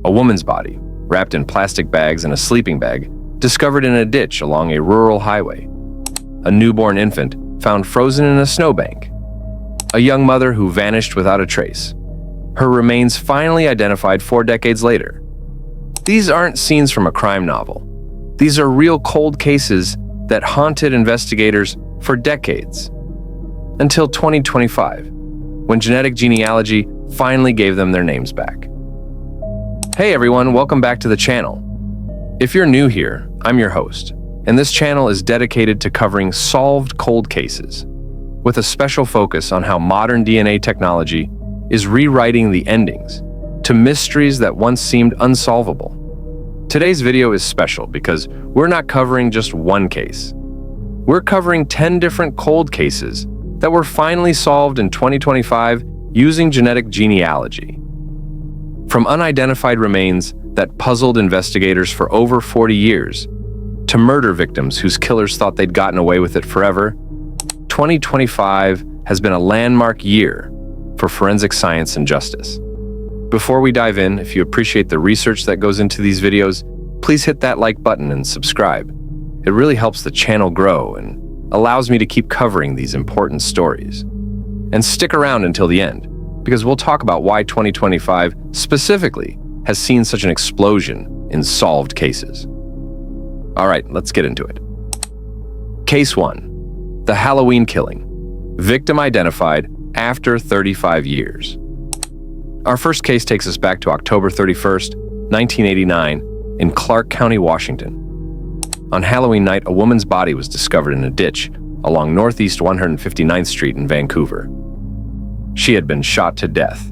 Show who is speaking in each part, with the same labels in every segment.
Speaker 1: A woman's body, wrapped in plastic bags and a sleeping bag, discovered in a ditch along a rural highway. A newborn infant found frozen in a snowbank. A young mother who vanished without a trace. Her remains finally identified 4 decades later. These aren't scenes from a crime novel. These are real cold cases that haunted investigators for decades. Until 2025, when genetic genealogy finally gave them their names back. Hey everyone, welcome back to the channel. If you're new here, I'm your host, and this channel is dedicated to covering solved cold cases, with a special focus on how modern DNA technology is rewriting the endings to mysteries that once seemed unsolvable. Today's video is special because we're not covering just one case. We're covering 10 different cold cases that were finally solved in 2025 using genetic genealogy. From unidentified remains that puzzled investigators for over 40 years, to murder victims whose killers thought they'd gotten away with it forever, 2025 has been a landmark year for forensic science and justice. Before we dive in, if you appreciate the research that goes into these videos, please hit that like button and subscribe. It really helps the channel grow and allows me to keep covering these important stories. And stick around until the end, because we'll talk about why 2025 specifically has seen such an explosion in solved cases. All right, let's get into it. Case 1. The Halloween killing. Victim identified after 35 years. Our first case takes us back to October 31st, 1989, in Clark County, Washington. On Halloween night, a woman's body was discovered in a ditch along Northeast 159th Street in Vancouver. She had been shot to death.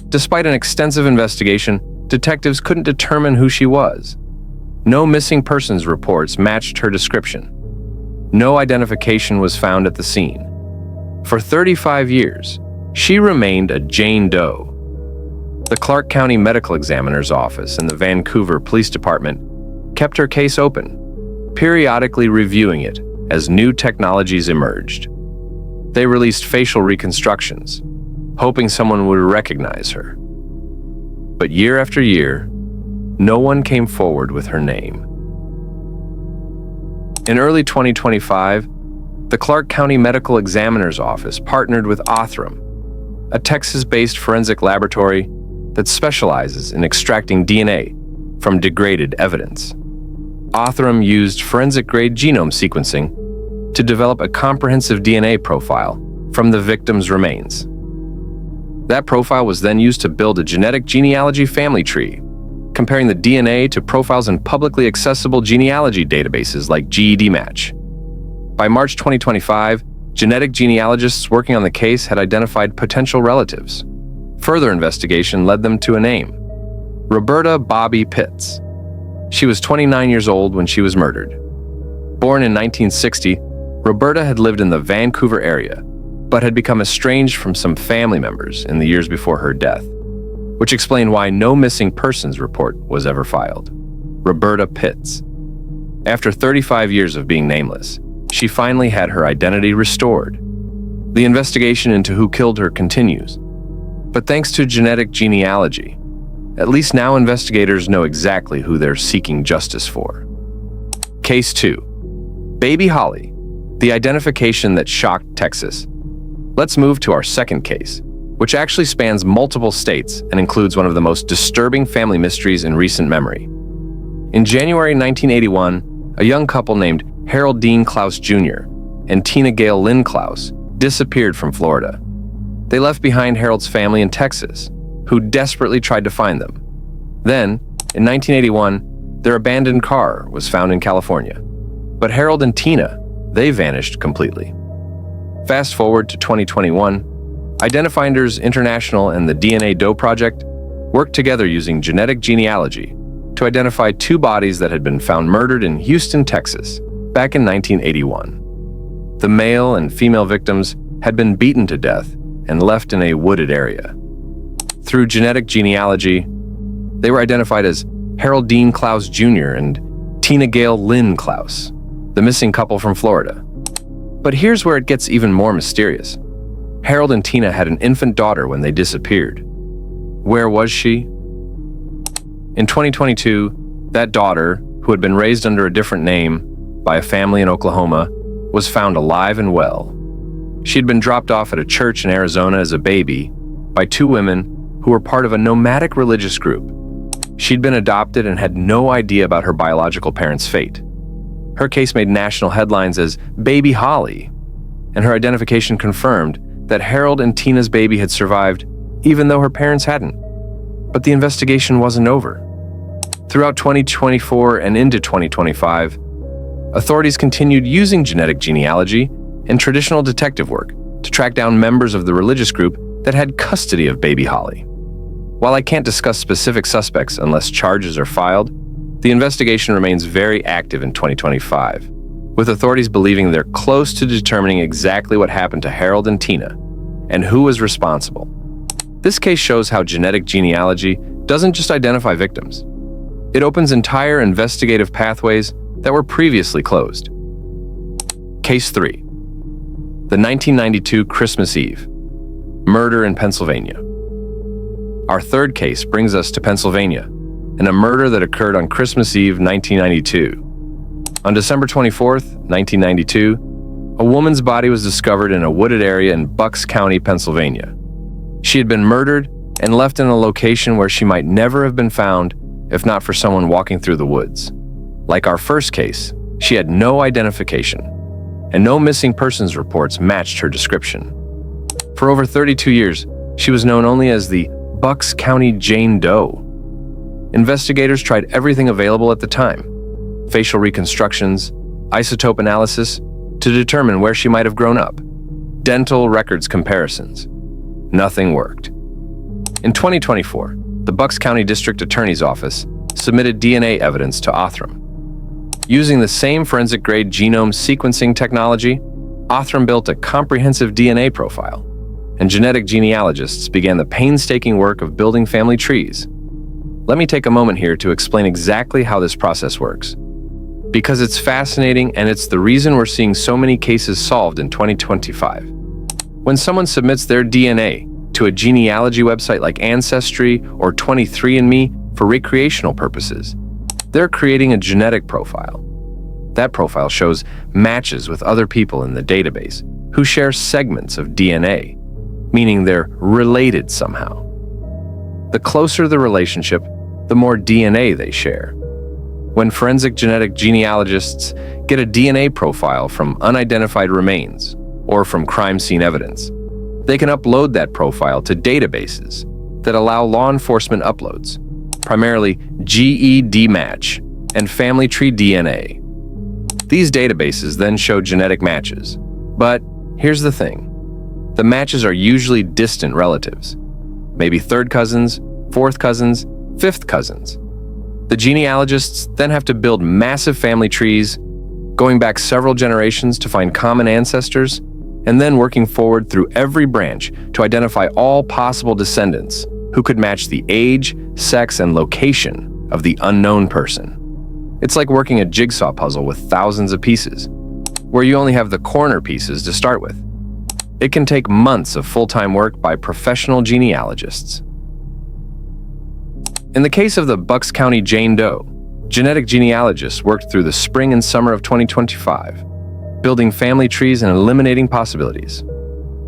Speaker 1: Despite an extensive investigation, detectives couldn't determine who she was. No missing persons reports matched her description. No identification was found at the scene. For 35 years, she remained a Jane Doe. The Clark County Medical Examiner's Office and the Vancouver Police Department kept her case open, periodically reviewing it as new technologies emerged. They released facial reconstructions, hoping someone would recognize her. But year after year, no one came forward with her name. In early 2025, the Clark County Medical Examiner's Office partnered with Othram, a Texas-based forensic laboratory that specializes in extracting DNA from degraded evidence. Othram used forensic-grade genome sequencing to develop a comprehensive DNA profile from the victim's remains. That profile was then used to build a genetic genealogy family tree, comparing the DNA to profiles in publicly accessible genealogy databases like GEDmatch. By March 2025, genetic genealogists working on the case had identified potential relatives. Further investigation led them to a name: Roberta Pitts. She was 29 years old when she was murdered. Born in 1960, Roberta had lived in the Vancouver area, but had become estranged from some family members in the years before her death, which explained why no missing persons report was ever filed. Roberta Pitts. After 35 years of being nameless, she finally had her identity restored. The investigation into who killed her continues, but thanks to genetic genealogy, at least now investigators know exactly who they're seeking justice for. Case 2. Baby Holly, the identification that shocked Texas. Let's move to our second case, which actually spans multiple states and includes one of the most disturbing family mysteries in recent memory. In January 1981, a young couple named Harold Dean Klaus Jr. and Tina Gail Lynn Klaus disappeared from Florida. They left behind Harold's family in Texas, who desperately tried to find them. Then, in 1981, their abandoned car was found in California. But Harold and Tina, they vanished completely. Fast forward to 2021, Identifinders International and the DNA Doe Project worked together using genetic genealogy to identify 2 bodies that had been found murdered in Houston, Texas, back in 1981. The male and female victims had been beaten to death and left in a wooded area. Through genetic genealogy, they were identified as Harold Dean Klaus Jr. and Tina Gail Lynn Klaus, the missing couple from Florida. But here's where it gets even more mysterious. Harold and Tina had an infant daughter when they disappeared. Where was she? In 2022, that daughter, who had been raised under a different name by a family in Oklahoma, was found alive and well. She had been dropped off at a church in Arizona as a baby by two women who were part of a nomadic religious group. She'd been adopted and had no idea about her biological parents' fate. Her case made national headlines as Baby Holly, and her identification confirmed that Harold and Tina's baby had survived, even though her parents hadn't. But the investigation wasn't over. Throughout 2024 and into 2025, authorities continued using genetic genealogy and traditional detective work to track down members of the religious group that had custody of baby Holly. While I can't discuss specific suspects unless charges are filed, the investigation remains very active in 2025, with authorities believing they're close to determining exactly what happened to Harold and Tina and who was responsible. This case shows how genetic genealogy doesn't just identify victims. It opens entire investigative pathways that were previously closed. Case 3. The 1992 Christmas Eve. Murder in Pennsylvania. Our third case brings us to Pennsylvania, and a murder that occurred on Christmas Eve 1992. On December 24th, 1992, a woman's body was discovered in a wooded area in Bucks County, Pennsylvania. She had been murdered and left in a location where she might never have been found if not for someone walking through the woods. Like our first case, she had no identification, and no missing persons reports matched her description. For over 32 years, she was known only as the Bucks County Jane Doe. Investigators tried everything available at the time: facial reconstructions, isotope analysis, to determine where she might have grown up, dental records comparisons. Nothing worked. In 2024, the Bucks County District Attorney's Office submitted DNA evidence to Othram. Using the same forensic-grade genome sequencing technology, Othram built a comprehensive DNA profile, and genetic genealogists began the painstaking work of building family trees. Let me take a moment here to explain exactly how this process works, because it's fascinating and it's the reason we're seeing so many cases solved in 2025. When someone submits their DNA to a genealogy website like Ancestry or 23andMe for recreational purposes, they're creating a genetic profile. That profile shows matches with other people in the database who share segments of DNA, meaning they're related somehow. The closer the relationship, the more DNA they share. When forensic genetic genealogists get a DNA profile from unidentified remains or from crime scene evidence, they can upload that profile to databases that allow law enforcement uploads, primarily GED match and family tree DNA. These databases then show genetic matches. But here's the thing. The matches are usually distant relatives, maybe third cousins, fourth cousins, fifth cousins. The genealogists then have to build massive family trees, going back several generations to find common ancestors, and then working forward through every branch to identify all possible descendants who could match the age, sex, and location of the unknown person. It's like working a jigsaw puzzle with thousands of pieces, where you only have the corner pieces to start with. It can take months of full-time work by professional genealogists. In the case of the Bucks County Jane Doe, genetic genealogists worked through the spring and summer of 2025, building family trees and eliminating possibilities.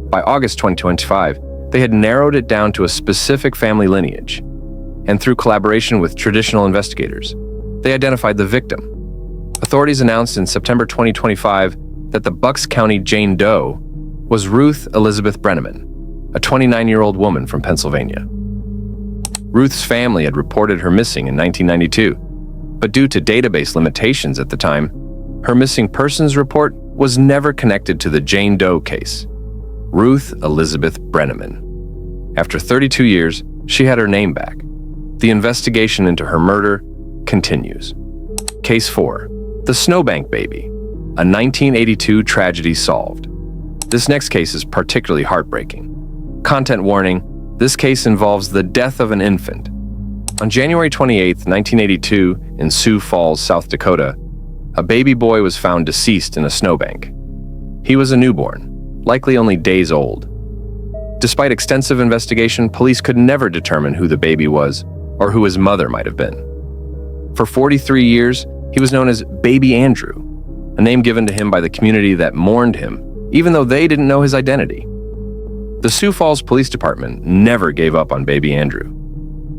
Speaker 1: By August 2025, they had narrowed it down to a specific family lineage, and through collaboration with traditional investigators, they identified the victim. Authorities announced in September 2025 that the Bucks County Jane Doe was Ruth Elizabeth Brenamman, a 29-year-old woman from Pennsylvania. Ruth's family had reported her missing in 1992, but due to database limitations at the time, her missing persons report was never connected to the Jane Doe case. Ruth Elizabeth Brenamman. After 32 years, she had her name back. The investigation into her murder continues. Case 4. The Snowbank Baby, a 1982 tragedy solved. This next case is particularly heartbreaking. Content warning, this case involves the death of an infant. On January 28, 1982, in Sioux Falls, South Dakota, a baby boy was found deceased in a snowbank. He was a newborn, likely only days old. Despite extensive investigation, police could never determine who the baby was or who his mother might have been. For 43 years, he was known as Baby Andrew, a name given to him by the community that mourned him, even though they didn't know his identity. The Sioux Falls Police Department never gave up on Baby Andrew.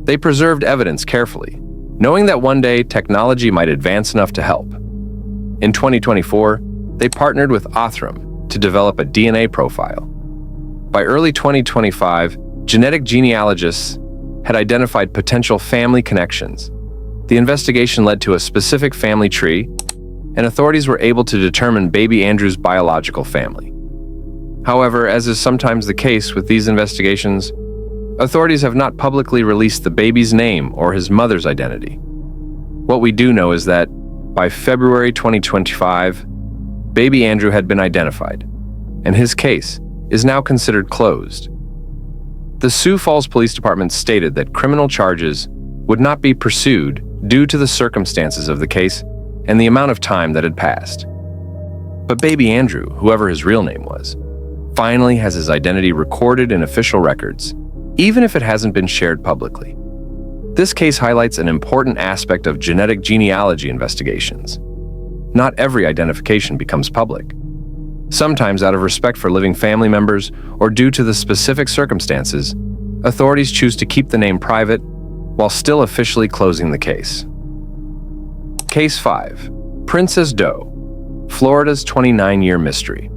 Speaker 1: They preserved evidence carefully, knowing that one day technology might advance enough to help. In 2024, they partnered with Othram to develop a DNA profile. By early 2025, genetic genealogists had identified potential family connections. The investigation led to a specific family tree, and authorities were able to determine Baby Andrew's biological family. However, as is sometimes the case with these investigations, authorities have not publicly released the baby's name or his mother's identity. What we do know is that by February 2025, Baby Andrew had been identified, and his case is now considered closed. The Sioux Falls Police Department stated that criminal charges would not be pursued due to the circumstances of the case and the amount of time that had passed. But Baby Andrew, whoever his real name was, finally has his identity recorded in official records, even if it hasn't been shared publicly. This case highlights an important aspect of genetic genealogy investigations. Not every identification becomes public. Sometimes, out of respect for living family members or due to the specific circumstances, authorities choose to keep the name private while still officially closing the case. Case 5. Princess Doe, Florida's 29-year mystery.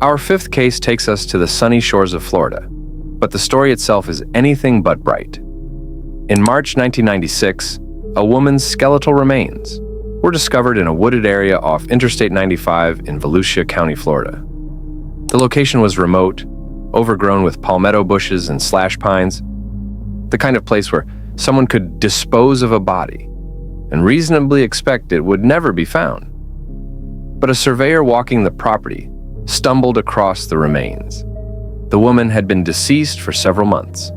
Speaker 1: Our fifth case takes us to the sunny shores of Florida, but the story itself is anything but bright. In March 1996, a woman's skeletal remains were discovered in a wooded area off Interstate 95 in Volusia County, Florida. The location was remote, overgrown with palmetto bushes and slash pines, the kind of place where someone could dispose of a body and reasonably expect it would never be found. But a surveyor walking the property stumbled across the remains. The woman had been deceased for several months,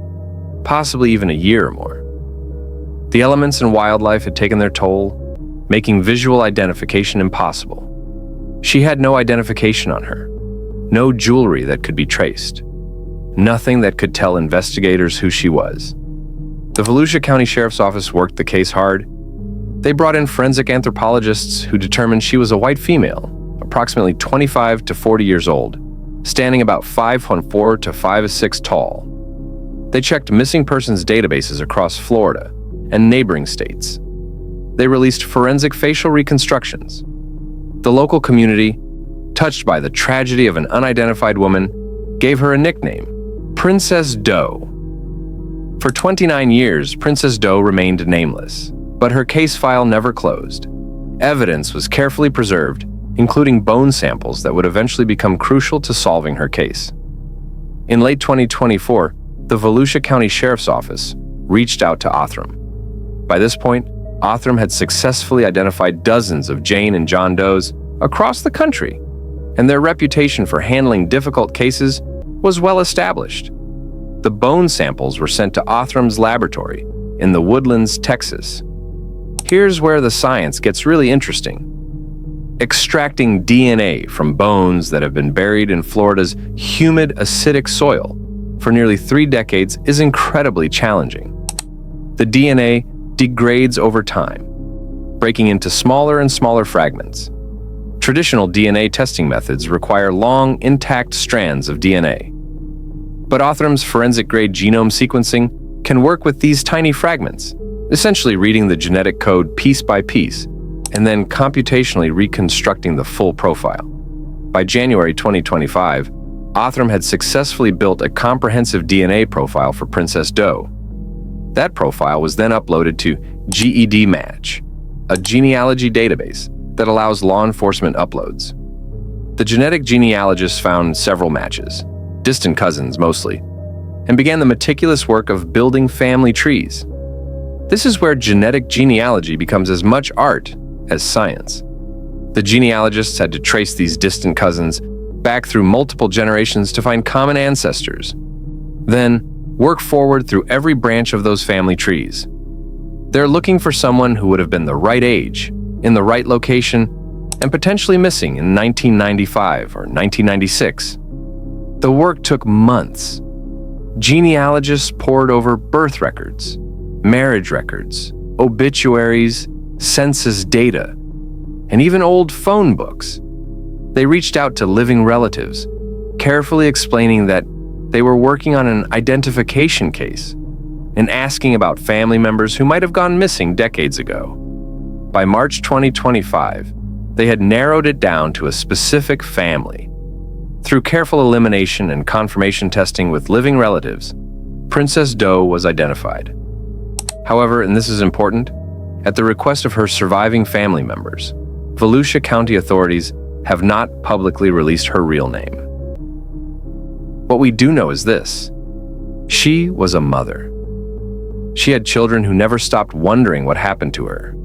Speaker 1: possibly even a year or more. The elements and wildlife had taken their toll, making visual identification impossible. She had no identification on her, no jewelry that could be traced, nothing that could tell investigators who she was. The Volusia County Sheriff's Office worked the case hard. They brought in forensic anthropologists who determined she was a white female, approximately 25 to 40 years old, standing about 5'4" to 5'6" tall. They checked missing persons databases across Florida and neighboring states. They released forensic facial reconstructions. The local community, touched by the tragedy of an unidentified woman, gave her a nickname, Princess Doe. For 29 years, Princess Doe remained nameless, but her case file never closed. Evidence was carefully preserved, including bone samples that would eventually become crucial to solving her case. In late 2024, the Volusia County Sheriff's Office reached out to Othram. By this point, Othram had successfully identified dozens of Jane and John Does across the country, and their reputation for handling difficult cases was well established. The bone samples were sent to Othram's laboratory in the Woodlands, Texas. Here's where the science gets really interesting. Extracting DNA from bones that have been buried in Florida's humid, acidic soil for nearly 3 decades is incredibly challenging. The DNA degrades over time, breaking into smaller and smaller fragments. Traditional DNA testing methods require long, intact strands of DNA. But Othram's forensic-grade genome sequencing can work with these tiny fragments, essentially reading the genetic code piece by piece, and then computationally reconstructing the full profile. By January 2025, Othram had successfully built a comprehensive DNA profile for Princess Doe. That profile was then uploaded to GEDmatch, a genealogy database that allows law enforcement uploads. The genetic genealogists found several matches, distant cousins mostly, and began the meticulous work of building family trees. This is where genetic genealogy becomes as much art as science. The genealogists had to trace these distant cousins back through multiple generations to find common ancestors, then work forward through every branch of those family trees. They're looking for someone who would have been the right age, in the right location, and potentially missing in 1995 or 1996. The work took months. Genealogists pored over birth records, marriage records, obituaries, census data, and even old phone books. They reached out to living relatives, carefully explaining that they were working on an identification case and asking about family members who might have gone missing decades ago. By March 2025, they had narrowed it down to a specific family. Through careful elimination and confirmation testing with living relatives, Princess Doe was identified. However, and this is important, at the request of her surviving family members, Volusia County authorities have not publicly released her real name. What we do know is this: she was a mother. She had children who never stopped wondering what happened to her.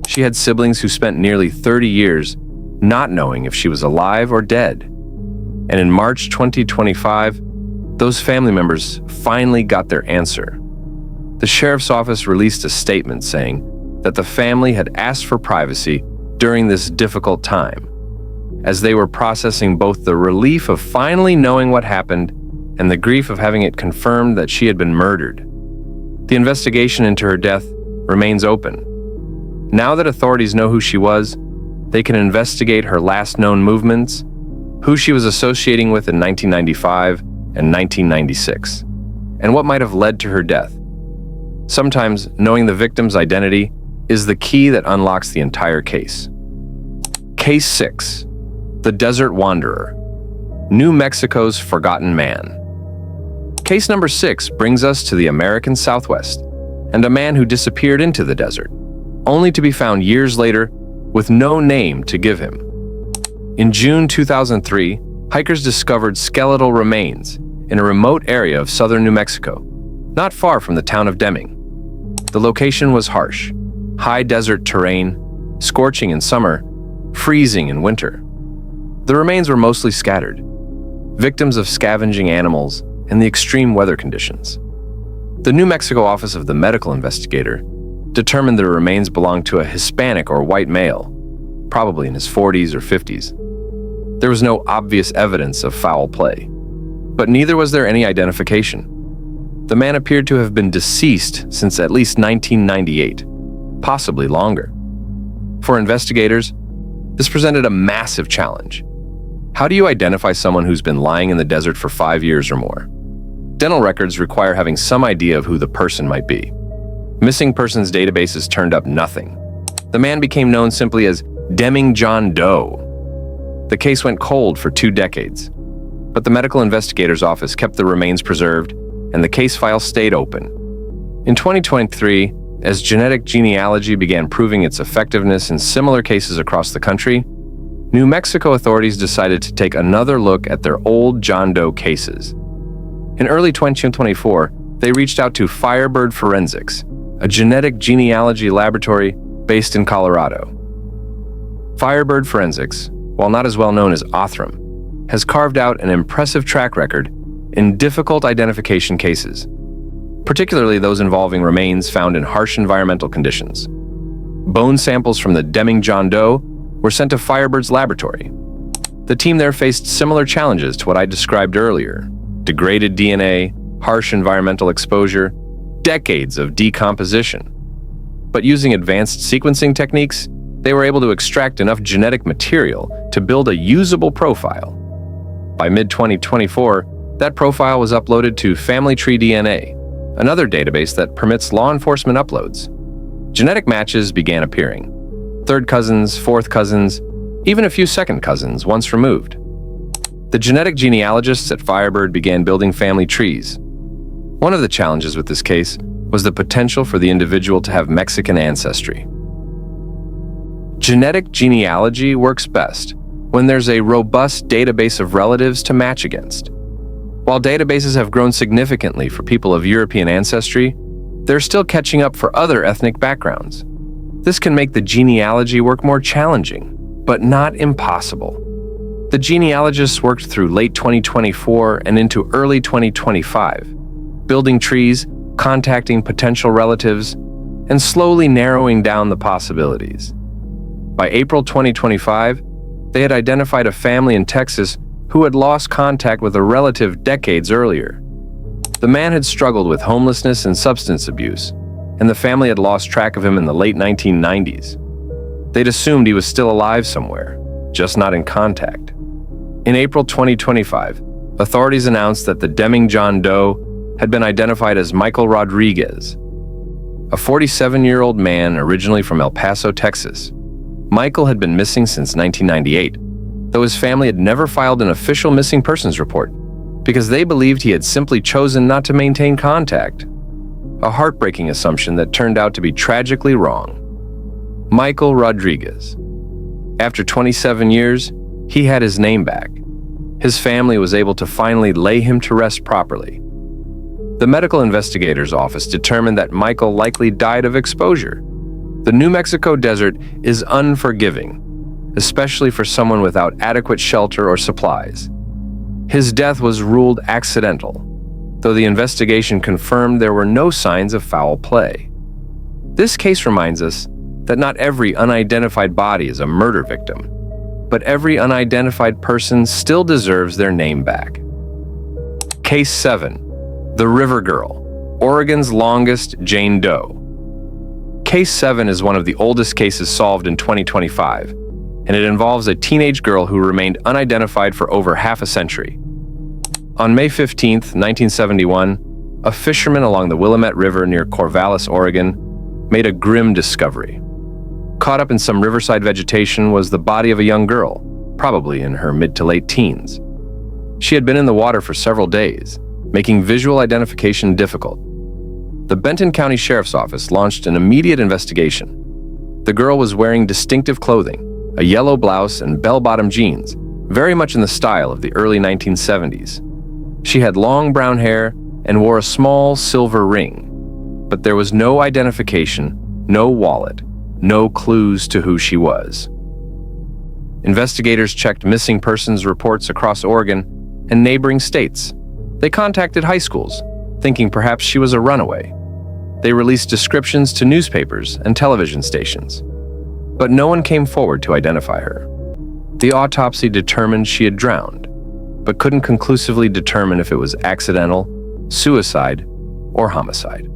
Speaker 1: She had siblings who spent nearly 30 years not knowing if she was alive or dead. And in March 2025, those family members finally got their answer. The sheriff's office released a statement saying that the family had asked for privacy during this difficult time, as they were processing both the relief of finally knowing what happened and the grief of having it confirmed that she had been murdered. The investigation into her death remains open. Now that authorities know who she was, they can investigate her last known movements, who she was associating with in 1995 and 1996, and what might have led to her death. Sometimes knowing the victim's identity is the key that unlocks the entire case. Case 6: The Desert Wanderer, New Mexico's Forgotten Man. Case number 6 brings us to the American Southwest and a man who disappeared into the desert, only to be found years later with no name to give him. In June 2003, hikers discovered skeletal remains in a remote area of southern New Mexico, not far from the town of Deming. The location was harsh: high desert terrain, scorching in summer, freezing in winter. The remains were mostly scattered, victims of scavenging animals and the extreme weather conditions. The New Mexico Office of the Medical Investigator determined the remains belonged to a Hispanic or white male, probably in his 40s or 50s. There was no obvious evidence of foul play, but neither was there any identification. The man appeared to have been deceased since at least 1998, possibly longer. For investigators, this presented a massive challenge. How do you identify someone who's been lying in the desert for 5 years or more? Dental records require having some idea of who the person might be. Missing persons databases turned up nothing. The man became known simply as Deming John Doe. The case went cold for 2 decades, but the medical investigator's office kept the remains preserved and the case file stayed open. In 2023, as genetic genealogy began proving its effectiveness in similar cases across the country, New Mexico authorities decided to take another look at their old John Doe cases. In early 2024, they reached out to Firebird Forensics, a genetic genealogy laboratory based in Colorado. Firebird Forensics, while not as well known as Othram, has carved out an impressive track record in difficult identification cases, particularly those involving remains found in harsh environmental conditions. Bone samples from the Deming John Doe were sent to Firebird's laboratory. The team there faced similar challenges to what I described earlier: degraded DNA, harsh environmental exposure, decades of decomposition. But using advanced sequencing techniques, they were able to extract enough genetic material to build a usable profile. By mid-2024, that profile was uploaded to Family Tree DNA, another database that permits law enforcement uploads. Genetic matches began appearing: third cousins, fourth cousins, even a few second cousins once removed. The genetic genealogists at Firebird began building family trees. One of the challenges with this case was the potential for the individual to have Mexican ancestry. Genetic genealogy works best when there's a robust database of relatives to match against. While databases have grown significantly for people of European ancestry, they're still catching up for other ethnic backgrounds. This can make the genealogy work more challenging, but not impossible. The genealogists worked through late 2024 and into early 2025, building trees, contacting potential relatives, and slowly narrowing down the possibilities. By April 2025, they had identified a family in Texas who had lost contact with a relative decades earlier. The man had struggled with homelessness and substance abuse, and the family had lost track of him in the late 1990s. They'd assumed he was still alive somewhere, just not in contact. In April 2025, authorities announced that the Deming John Doe had been identified as Michael Rodriguez, a 47-year-old man originally from El Paso, Texas. Michael had been missing since 1998, though his family had never filed an official missing persons report because they believed he had simply chosen not to maintain contact. A heartbreaking assumption that turned out to be tragically wrong. Michael Rodriguez. After 27 years, he had his name back. His family was able to finally lay him to rest properly. The medical investigator's office determined that Michael likely died of exposure. The New Mexico desert is unforgiving, especially for someone without adequate shelter or supplies. His death was ruled accidental, though the investigation confirmed there were no signs of foul play. This case reminds us that not every unidentified body is a murder victim, but every unidentified person still deserves their name back. Case 7. The River Girl, Oregon's longest Jane Doe. Case 7 is one of the oldest cases solved in 2025, and it involves a teenage girl who remained unidentified for over half a century. On May 15, 1971, a fisherman along the Willamette River near Corvallis, Oregon, made a grim discovery. Caught up in some riverside vegetation was the body of a young girl, probably in her mid to late teens. She had been in the water for several days, making visual identification difficult. The Benton County Sheriff's Office launched an immediate investigation. The girl was wearing distinctive clothing, a yellow blouse and bell-bottom jeans, very much in the style of the early 1970s. She had long brown hair and wore a small silver ring, but there was no identification, no wallet, no clues to who she was. Investigators checked missing persons reports across Oregon and neighboring states. They contacted high schools, thinking perhaps she was a runaway. They released descriptions to newspapers and television stations, but no one came forward to identify her. The autopsy determined she had drowned, but couldn't conclusively determine if it was accidental, suicide, or homicide.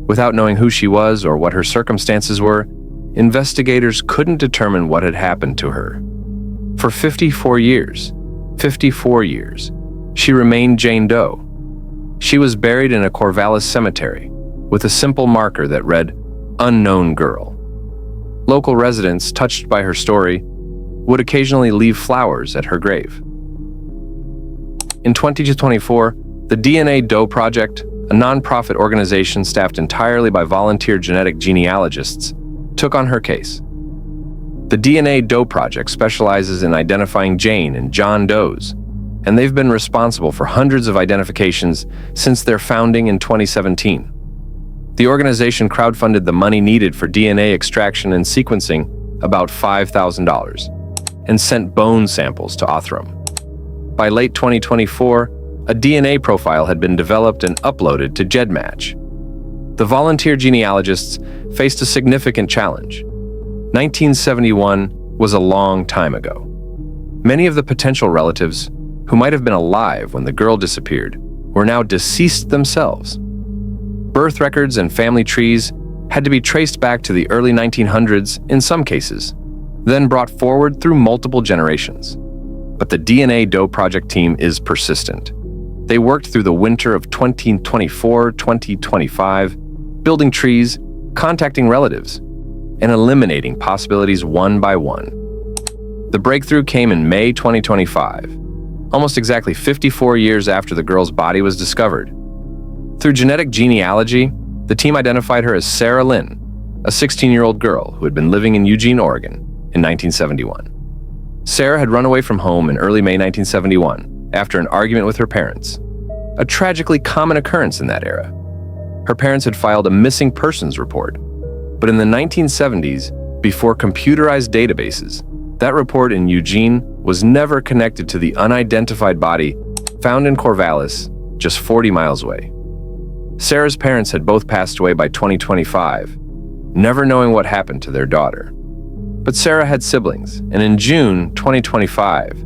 Speaker 1: Without knowing who she was or what her circumstances were, investigators couldn't determine what had happened to her. For 54 years, she remained Jane Doe. She was buried in a Corvallis cemetery with a simple marker that read, "Unknown Girl." Local residents, touched by her story, would occasionally leave flowers at her grave. In 2024, the DNA Doe Project, a nonprofit organization staffed entirely by volunteer genetic genealogists, took on her case. The DNA Doe Project specializes in identifying Jane and John Does, and they've been responsible for hundreds of identifications since their founding in 2017. The organization crowdfunded the money needed for DNA extraction and sequencing, about $5,000, and sent bone samples to Othram. By late 2024, a DNA profile had been developed and uploaded to GEDmatch. The volunteer genealogists faced a significant challenge. 1971 was a long time ago. Many of the potential relatives, who might have been alive when the girl disappeared, were now deceased themselves. Birth records and family trees had to be traced back to the early 1900s in some cases, then brought forward through multiple generations. But the DNA Doe Project team is persistent. They worked through the winter of 2024-2025, building trees, contacting relatives, and eliminating possibilities one by one. The breakthrough came in May 2025, almost exactly 54 years after the girl's body was discovered. Through genetic genealogy, the team identified her as Sarah Lin, a 16-year-old girl who had been living in Eugene, Oregon, in 1971. Sarah had run away from home in early May 1971 after an argument with her parents, a tragically common occurrence in that era. Her parents had filed a missing persons report, but in the 1970s, before computerized databases, that report in Eugene was never connected to the unidentified body found in Corvallis, just 40 miles away. Sarah's parents had both passed away by 2025, never knowing what happened to their daughter. But Sarah had siblings, and in June 2025,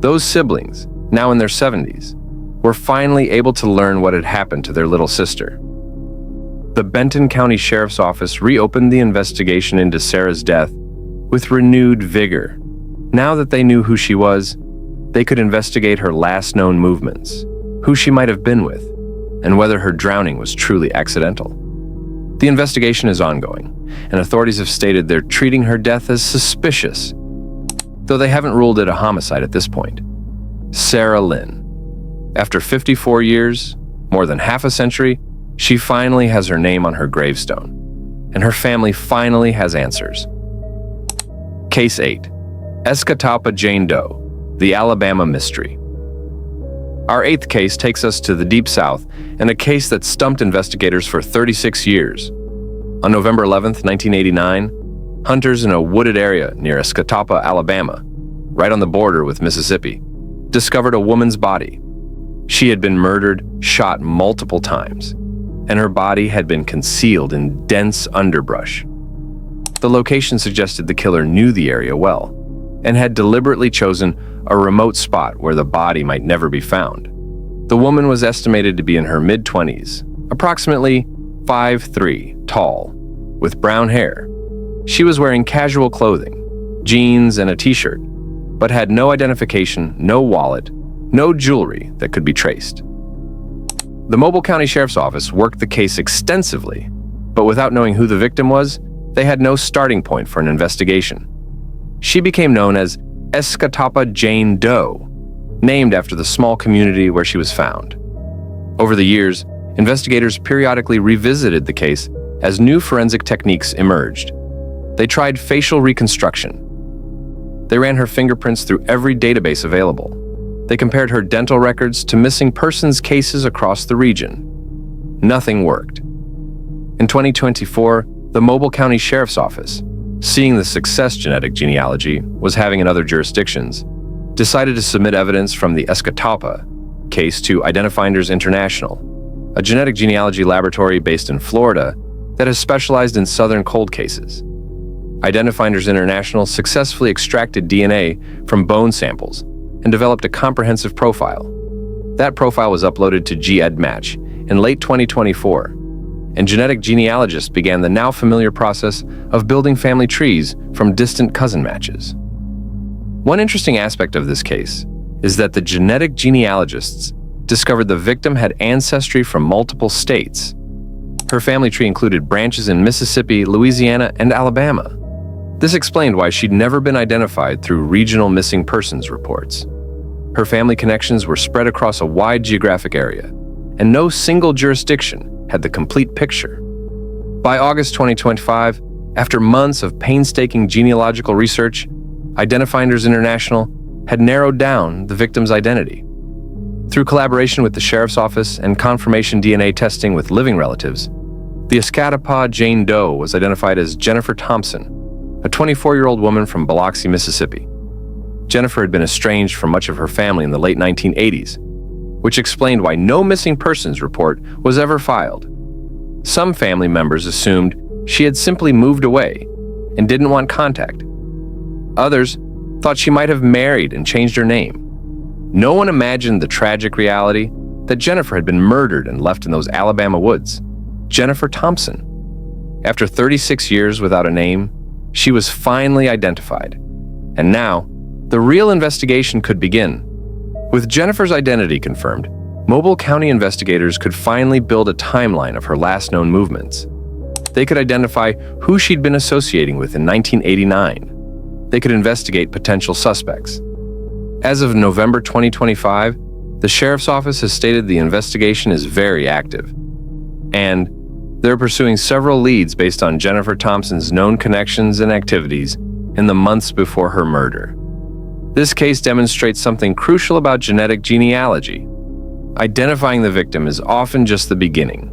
Speaker 1: those siblings, now in their 70s, were finally able to learn what had happened to their little sister. The Benton County Sheriff's Office reopened the investigation into Sarah's death with renewed vigor. Now that they knew who she was, they could investigate her last known movements, who she might have been with, and whether her drowning was truly accidental. The investigation is ongoing, and authorities have stated they're treating her death as suspicious, though they haven't ruled it a homicide at this point. Sarah Lin. After 54 years, more than half a century, she finally has her name on her gravestone, and her family finally has answers. Case 8. Escatapa Jane Doe, the Alabama Mystery. Our 8th case takes us to the Deep South, and a case that stumped investigators for 36 years. On November 11, 1989, hunters in a wooded area near Escatapa, Alabama, right on the border with Mississippi, discovered a woman's body. She had been murdered, shot multiple times, and her body had been concealed in dense underbrush. The location suggested the killer knew the area well and had deliberately chosen a remote spot where the body might never be found. The woman was estimated to be in her mid-20s, approximately 5'3", tall, with brown hair. She was wearing casual clothing, jeans and a t-shirt, but had no identification, no wallet, no jewelry that could be traced. The Mobile County Sheriff's Office worked the case extensively, but without knowing who the victim was, they had no starting point for an investigation. She became known as Escatapa Jane Doe, named after the small community where she was found. Over the years, investigators periodically revisited the case as new forensic techniques emerged. They tried facial reconstruction. They ran her fingerprints through every database available. They compared her dental records to missing persons cases across the region. Nothing worked. In 2024, the Mobile County Sheriff's Office, seeing the success genetic genealogy was having in other jurisdictions, decided to submit evidence from the Escatapa case to Identifinders International, a genetic genealogy laboratory based in Florida that has specialized in southern cold cases. Identifinders International successfully extracted DNA from bone samples and developed a comprehensive profile. That profile was uploaded to GEDmatch in late 2024, and genetic genealogists began the now familiar process of building family trees from distant cousin matches. One interesting aspect of this case is that the genetic genealogists discovered the victim had ancestry from multiple states. Her family tree included branches in Mississippi, Louisiana, and Alabama. This explained why she'd never been identified through regional missing persons reports. Her family connections were spread across a wide geographic area, and no single jurisdiction had the complete picture. By August 2025, after months of painstaking genealogical research, Identifinders International had narrowed down the victim's identity. Through collaboration with the Sheriff's Office and confirmation DNA testing with living relatives, the Escatapa Jane Doe was identified as Jennifer Thompson, a 24-year-old woman from Biloxi, Mississippi. Jennifer had been estranged from much of her family in the late 1980s, which explained why no missing persons report was ever filed. Some family members assumed she had simply moved away and didn't want contact. Others thought she might have married and changed her name. No one imagined the tragic reality that Jennifer had been murdered and left in those Alabama woods. Jennifer Thompson. After 36 years without a name, she was finally identified. And now, the real investigation could begin. With Jennifer's identity confirmed, Mobile County investigators could finally build a timeline of her last known movements. They could identify who she'd been associating with in 1989. They could investigate potential suspects. As of November 2025, the Sheriff's Office has stated the investigation is very active, and they're pursuing several leads based on Jennifer Thompson's known connections and activities in the months before her murder. This case demonstrates something crucial about genetic genealogy. Identifying the victim is often just the beginning.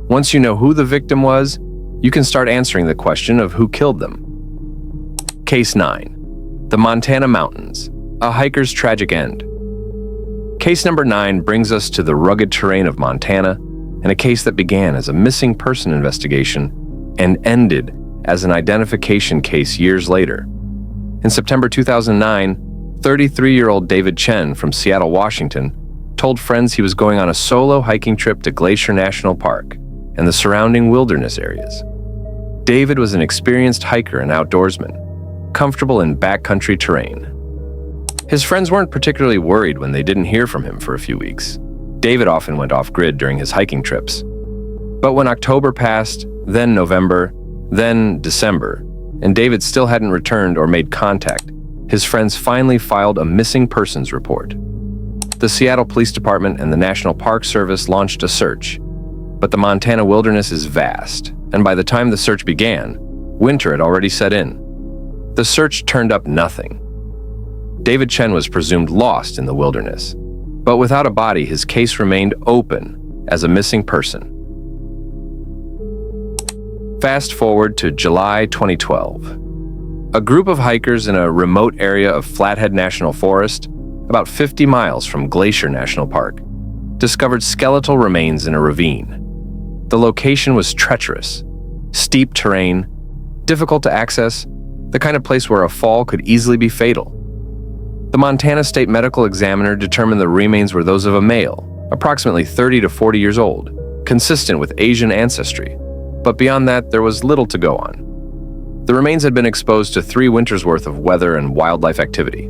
Speaker 1: Once you know who the victim was, you can start answering the question of who killed them. Case 9. The Montana Mountains, a hiker's tragic end. Case number 9 brings us to the rugged terrain of Montana, and a case that began as a missing person investigation and ended as an identification case years later. In September 2009, 33-year-old David Chen from Seattle, Washington, told friends he was going on a solo hiking trip to Glacier National Park, and the surrounding wilderness areas. David was an experienced hiker and outdoorsman, comfortable in backcountry terrain. His friends weren't particularly worried when they didn't hear from him for a few weeks. David often went off-grid during his hiking trips. But when October passed, then November, then December, and David still hadn't returned or made contact, his friends finally filed a missing persons report. The Seattle Police Department and the National Park Service launched a search. But the Montana wilderness is vast, and by the time the search began, winter had already set in. The search turned up nothing. David Chen was presumed lost in the wilderness, but without a body, his case remained open as a missing person. Fast forward to July 2012. A group of hikers in a remote area of Flathead National Forest, about 50 miles from Glacier National Park, discovered skeletal remains in a ravine. The location was treacherous, steep terrain, difficult to access, the kind of place where a fall could easily be fatal. The Montana State Medical Examiner determined the remains were those of a male, approximately 30 to 40 years old, consistent with Asian ancestry. But beyond that, there was little to go on. The remains had been exposed to 3 winters' worth of weather and wildlife activity.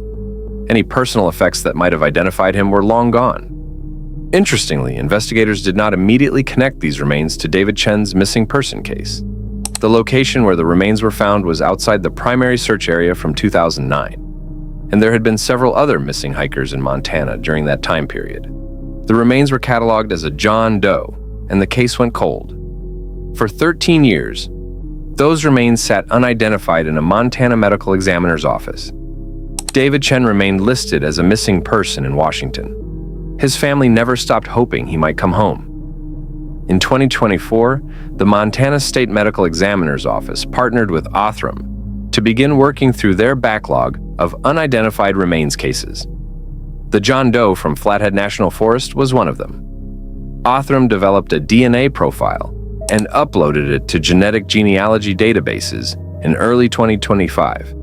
Speaker 1: Any personal effects that might have identified him were long gone. Interestingly, investigators did not immediately connect these remains to David Chen's missing person case. The location where the remains were found was outside the primary search area from 2009, and there had been several other missing hikers in Montana during that time period. The remains were cataloged as a John Doe, and the case went cold. For 13 years, those remains sat unidentified in a Montana medical examiner's office. David Chen remained listed as a missing person in Washington. His family never stopped hoping he might come home. In 2024, the Montana State Medical Examiner's Office partnered with Othram to begin working through their backlog of unidentified remains cases. The John Doe from Flathead National Forest was one of them. Othram developed a DNA profile and uploaded it to genetic genealogy databases in early 2025.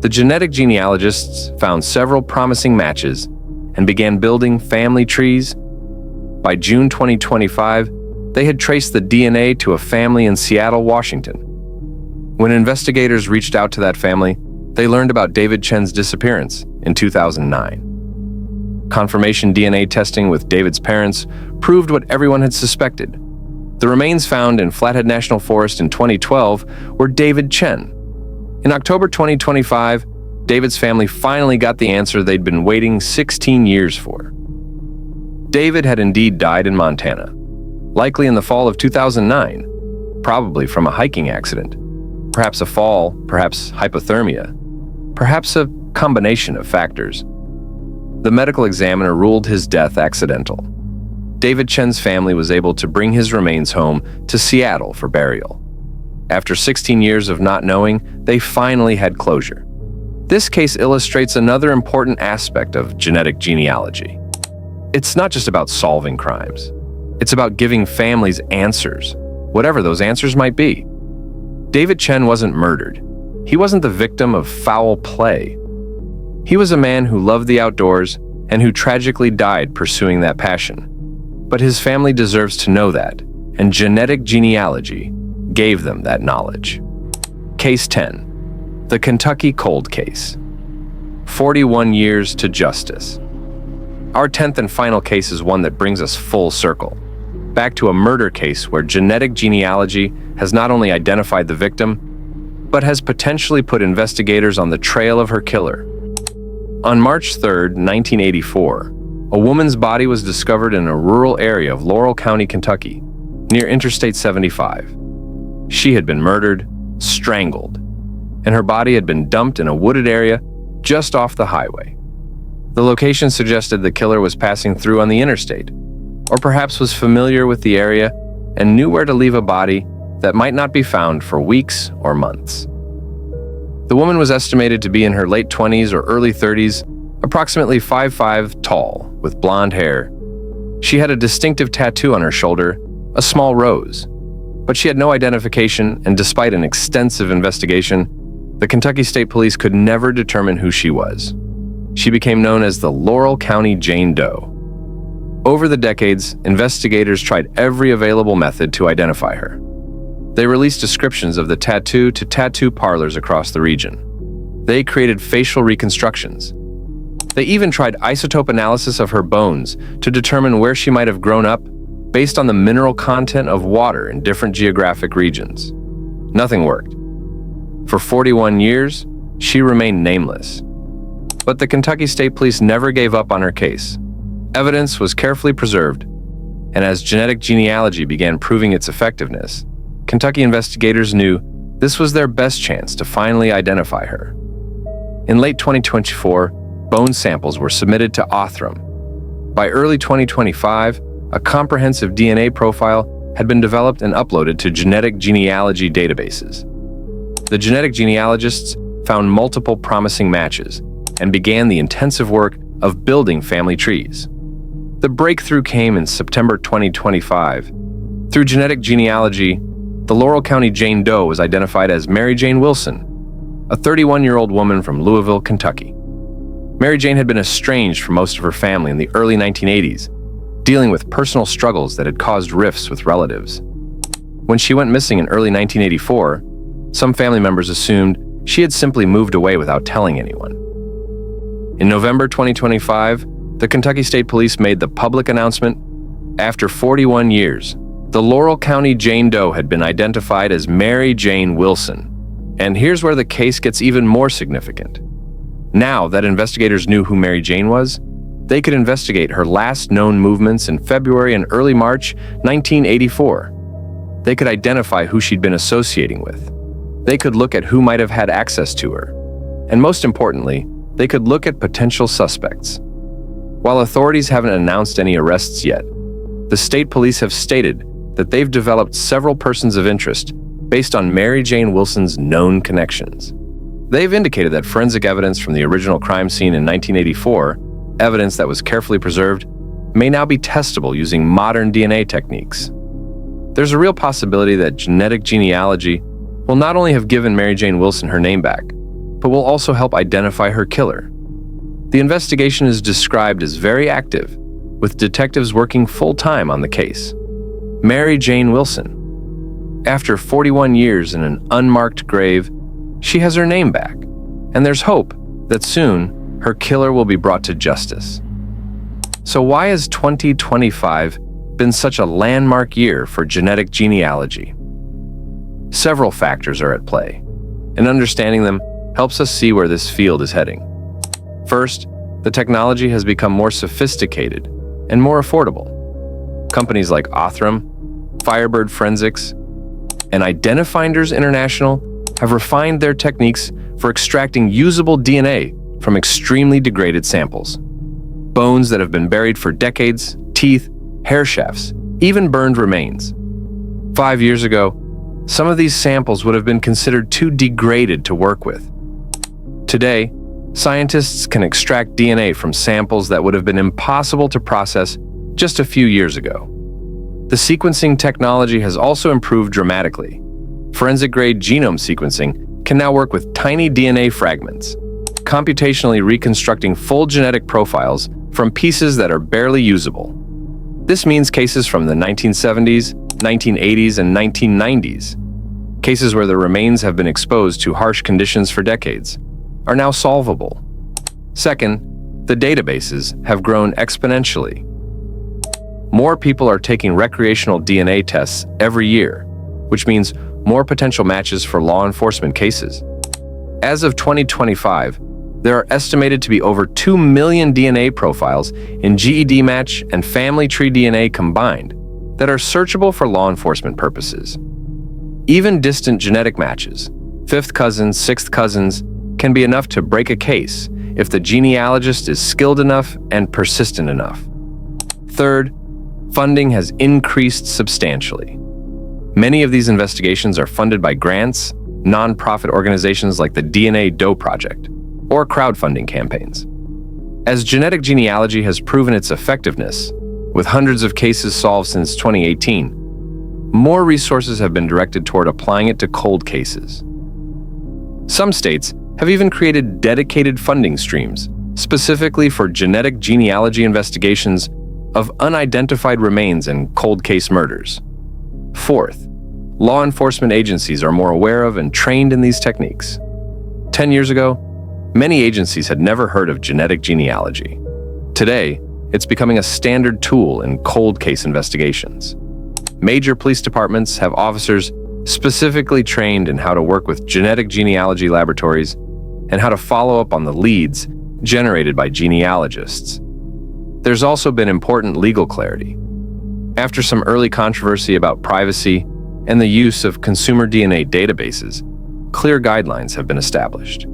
Speaker 1: The genetic genealogists found several promising matches and began building family trees. By June 2025, they had traced the DNA to a family in Seattle, Washington. When investigators reached out to that family, they learned about David Chen's disappearance in 2009. Confirmation DNA testing with David's parents proved what everyone had suspected. The remains found in Flathead National Forest in 2012 were David Chen. In October 2025, David's family finally got the answer they'd been waiting 16 years for. David had indeed died in Montana, likely in the fall of 2009, probably from a hiking accident. Perhaps a fall, perhaps hypothermia, perhaps a combination of factors. The medical examiner ruled his death accidental. David Chen's family was able to bring his remains home to Seattle for burial. After 16 years of not knowing, they finally had closure. This case illustrates another important aspect of genetic genealogy. It's not just about solving crimes. It's about giving families answers, whatever those answers might be. David Chen wasn't murdered. He wasn't the victim of foul play. He was a man who loved the outdoors and who tragically died pursuing that passion. But his family deserves to know that, and genetic genealogy gave them that knowledge. Case 10. The Kentucky Cold Case. 41 years to justice. Our 10th and final case is one that brings us full circle, back to a murder case where genetic genealogy has not only identified the victim, but has potentially put investigators on the trail of her killer. On March 3, 1984, a woman's body was discovered in a rural area of Laurel County, Kentucky, near Interstate 75. She had been murdered, strangled, and her body had been dumped in a wooded area just off the highway. The location suggested the killer was passing through on the interstate, or perhaps was familiar with the area and knew where to leave a body that might not be found for weeks or months. The woman was estimated to be in her late 20s or early 30s, approximately 5'5" tall, with blonde hair. She had a distinctive tattoo on her shoulder, a small rose, but she had no identification, and despite an extensive investigation, the Kentucky State Police could never determine who she was. She became known as the Laurel County Jane Doe. Over the decades, investigators tried every available method to identify her. They released descriptions of the tattoo to tattoo parlors across the region. They created facial reconstructions. They even tried isotope analysis of her bones to determine where she might have grown up based on the mineral content of water in different geographic regions. Nothing worked. For 41 years, she remained nameless. But the Kentucky State Police never gave up on her case. Evidence was carefully preserved, and as genetic genealogy began proving its effectiveness, Kentucky investigators knew this was their best chance to finally identify her. In late 2024, bone samples were submitted to Othram. By early 2025, a comprehensive DNA profile had been developed and uploaded to genetic genealogy databases. The genetic genealogists found multiple promising matches and began the intensive work of building family trees. The breakthrough came in September 2025. Through genetic genealogy, the Laurel County Jane Doe was identified as Mary Jane Wilson, a 31-year-old woman from Louisville, Kentucky. Mary Jane had been estranged from most of her family in the early 1980s, dealing with personal struggles that had caused rifts with relatives. When she went missing in early 1984, some family members assumed she had simply moved away without telling anyone. In November 2025, the Kentucky State Police made the public announcement. After 41 years, the Laurel County Jane Doe had been identified as Mary Jane Wilson. And here's where the case gets even more significant. Now that investigators knew who Mary Jane was, they could investigate her last known movements in February and early March 1984. They could identify who she'd been associating with. They could look at who might have had access to her. And most importantly, they could look at potential suspects. While authorities haven't announced any arrests yet, the state police have stated that they've developed several persons of interest based on Mary Jane Wilson's known connections. They've indicated that forensic evidence from the original crime scene in 1984, evidence that was carefully preserved, may now be testable using modern DNA techniques. There's a real possibility that genetic genealogy will not only have given Mary Jane Wilson her name back, but will also help identify her killer. The investigation is described as very active, with detectives working full-time on the case. Mary Jane Wilson. After 41 years in an unmarked grave, she has her name back, and there's hope that soon her killer will be brought to justice. So why has 2025 been such a landmark year for genetic genealogy? Several factors are at play, and understanding them helps us see where this field is heading. First, the technology has become more sophisticated and more affordable. Companies like Othram, Firebird Forensics, and Identifinders International have refined their techniques for extracting usable DNA from extremely degraded samples. Bones that have been buried for decades, teeth, hair shafts, even burned remains. 5 years ago, some of these samples would have been considered too degraded to work with. Today, scientists can extract DNA from samples that would have been impossible to process just a few years ago. The sequencing technology has also improved dramatically. Forensic-grade genome sequencing can now work with tiny DNA fragments, computationally reconstructing full genetic profiles from pieces that are barely usable. This means cases from the 1970s, 1980s, and 1990s, cases where the remains have been exposed to harsh conditions for decades, are now solvable. Second, the databases have grown exponentially. More people are taking recreational DNA tests every year, which means more potential matches for law enforcement cases. As of 2025, there are estimated to be over 2 million DNA profiles in GED match and family tree DNA combined that are searchable for law enforcement purposes. Even distant genetic matches, fifth cousins, sixth cousins, can be enough to break a case if the genealogist is skilled enough and persistent enough. Third, funding has increased substantially. Many of these investigations are funded by grants, nonprofit organizations like the DNA Doe Project, or crowdfunding campaigns. As genetic genealogy has proven its effectiveness, with hundreds of cases solved since 2018, more resources have been directed toward applying it to cold cases. Some states have even created dedicated funding streams, specifically for genetic genealogy investigations of unidentified remains and cold case murders. Fourth, law enforcement agencies are more aware of and trained in these techniques. 10 years ago, many agencies had never heard of genetic genealogy. Today, it's becoming a standard tool in cold case investigations. Major police departments have officers specifically trained in how to work with genetic genealogy laboratories and how to follow up on the leads generated by genealogists. There's also been important legal clarity. After some early controversy about privacy and the use of consumer DNA databases, clear guidelines have been established.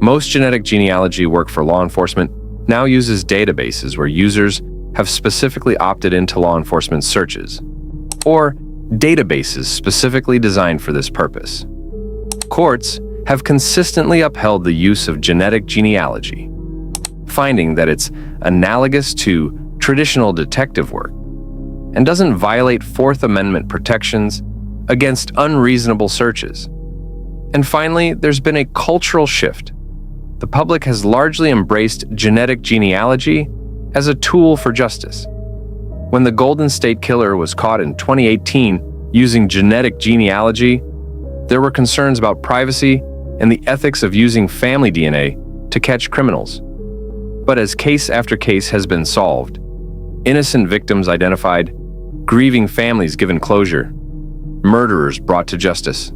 Speaker 1: Most genetic genealogy work for law enforcement now uses databases where users have specifically opted into law enforcement searches, or databases specifically designed for this purpose. Courts have consistently upheld the use of genetic genealogy, finding that it's analogous to traditional detective work and doesn't violate Fourth Amendment protections against unreasonable searches. And finally, there's been a cultural shift. The public has largely embraced genetic genealogy as a tool for justice. When the Golden State Killer was caught in 2018 using genetic genealogy, there were concerns about privacy and the ethics of using family DNA to catch criminals. But as case after case has been solved, innocent victims identified, grieving families given closure, murderers brought to justice,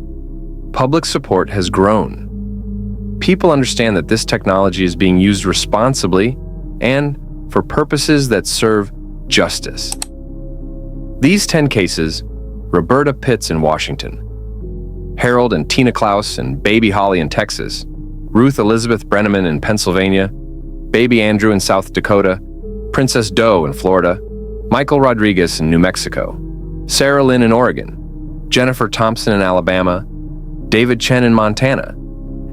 Speaker 1: public support has grown. People understand that this technology is being used responsibly and for purposes that serve justice. These 10 cases, Roberta Pitts in Washington, Harold and Tina Klaus and Baby Holly in Texas, Ruth Elizabeth Brenamman in Pennsylvania, Baby Andrew in South Dakota, Princess Doe in Florida, Michael Rodriguez in New Mexico, Sarah Lin in Oregon, Jennifer Thompson in Alabama, David Chen in Montana,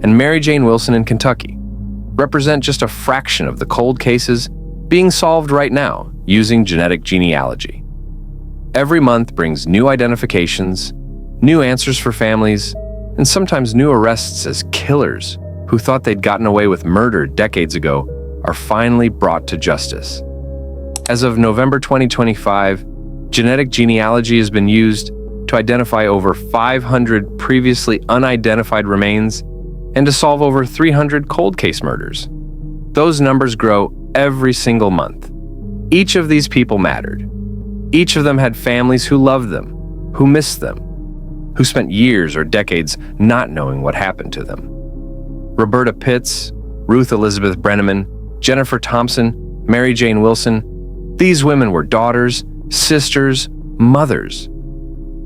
Speaker 1: and Mary Jane Wilson in Kentucky represent just a fraction of the cold cases being solved right now using genetic genealogy. Every month brings new identifications, new answers for families, and sometimes new arrests as killers who thought they'd gotten away with murder decades ago are finally brought to justice. As of November 2025, genetic genealogy has been used to identify over 500 previously unidentified remains and to solve over 300 cold case murders. Those numbers grow every single month. Each of these people mattered. Each of them had families who loved them, who missed them, who spent years or decades not knowing what happened to them. Roberta Pitts, Ruth Elizabeth Brenamman, Jennifer Thompson, Mary Jane Wilson, these women were daughters, sisters, mothers.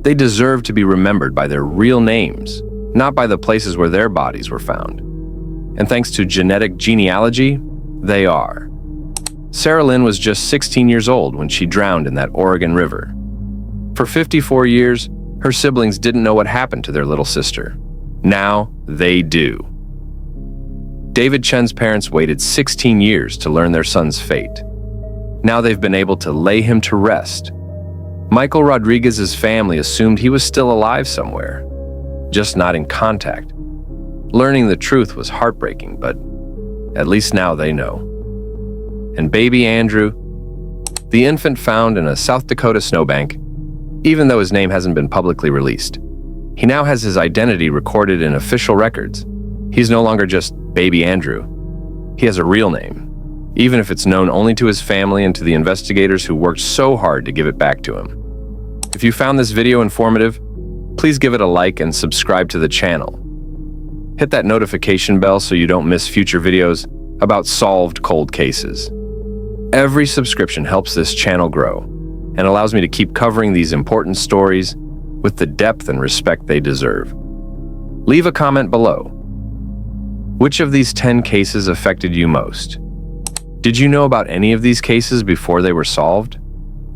Speaker 1: They deserve to be remembered by their real names, not by the places where their bodies were found. And thanks to genetic genealogy, they are. Sarah Lin was just 16 years old when she drowned in that Oregon River. For 54 years, her siblings didn't know what happened to their little sister. Now they do. David Chen's parents waited 16 years to learn their son's fate. Now they've been able to lay him to rest. Michael Rodriguez's family assumed he was still alive somewhere, just not in contact. Learning the truth was heartbreaking, but at least now they know. And baby Andrew, the infant found in a South Dakota snowbank, even though his name hasn't been publicly released, he now has his identity recorded in official records. He's no longer just Baby Andrew. He has a real name, even if it's known only to his family and to the investigators who worked so hard to give it back to him. If you found this video informative, please give it a like and subscribe to the channel. Hit that notification bell so you don't miss future videos about solved cold cases. Every subscription helps this channel grow and allows me to keep covering these important stories with the depth and respect they deserve. Leave a comment below. Which of these 10 cases affected you most? Did you know about any of these cases before they were solved?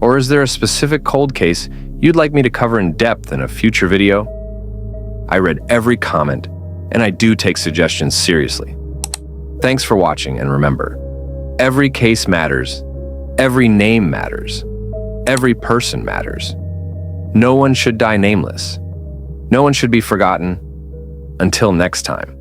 Speaker 1: Or is there a specific cold case you'd like me to cover in depth in a future video? I read every comment, and I do take suggestions seriously. Thanks for watching, and remember, every case matters, every name matters, every person matters. No one should die nameless. No one should be forgotten. Until next time.